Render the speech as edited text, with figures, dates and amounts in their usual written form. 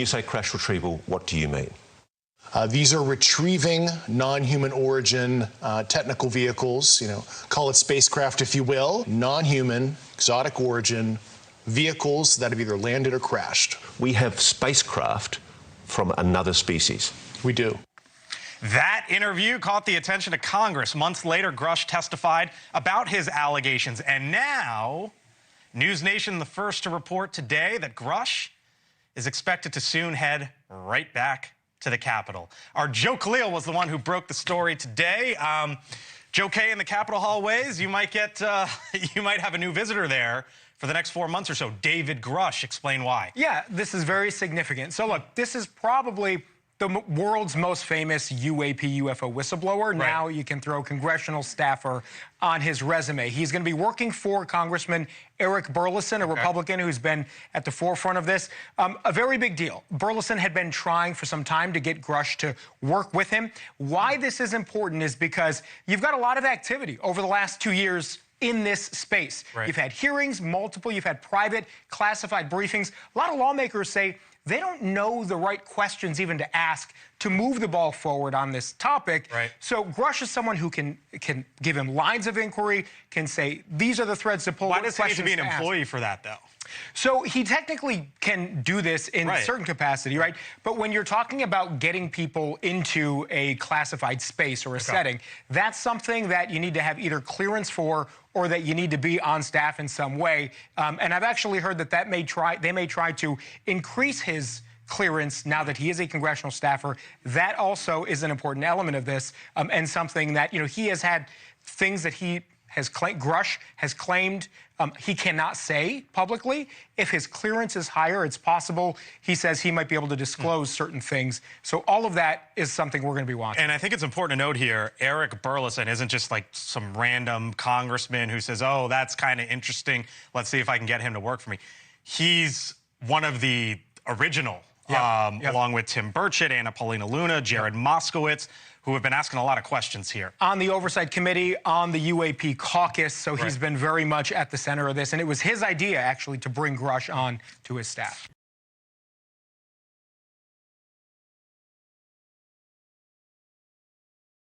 you say crash retrieval, what do you mean? These are retrieving non-human origin technical vehicles, call it spacecraft if you will, non-human, exotic origin vehicles that have either landed or crashed. We have spacecraft from another species. We do. That interview caught the attention of Congress. Months later, Grusch testified about his allegations. And now, News Nation, the first to report today that Grusch is expected to soon head right back to the Capitol. Our Joe Khalil was the one who broke the story today. Joe K. in the Capitol hallways, you might have a new visitor there for the next 4 months or so. David Grusch, explain why. Yeah, this is very significant. So look, this is probably the world's most famous UAP UFO whistleblower. Right. Now you can throw congressional staffer on his resume. He's going to be working for Congressman Eric Burlison, a Republican who's been at the forefront of this. A very big deal. Burlison had been trying for some time to get Grusch to work with him. Why this is important is because you've got a lot of activity over the last 2 years in this space. Right. You've had hearings, multiple, you've had private, classified briefings. A lot of lawmakers say they don't know the right questions even to ask to move the ball forward on this topic. Right. So Grusch is someone who can give him lines of inquiry, can say, these are the threads to pull. Why does he need to be an employee for that, though? So he technically can do this in a certain capacity, right? But when you're talking about getting people into a classified space or a setting, that's something that you need to have either clearance for or that you need to be on staff in some way. And I've actually heard that they may try to increase his clearance now that he is a congressional staffer. That also is an important element of this, and something that, he has had things that he has claimed, Grusch has claimed he cannot say publicly. If his clearance is higher, it's possible, he says, he might be able to disclose certain things. So all of that is something we're going to be watching. And I think it's important to note here, Eric Burlison isn't just like some random congressman who says, oh, that's kind of interesting, let's see if I can get him to work for me. He's one of the original, along with Tim Burchett, Anna Paulina Luna, Jared Moskowitz, who have been asking a lot of questions here. On the Oversight Committee, on the UAP caucus, so he's been very much at the center of this. And it was his idea, actually, to bring Grusch on to his staff.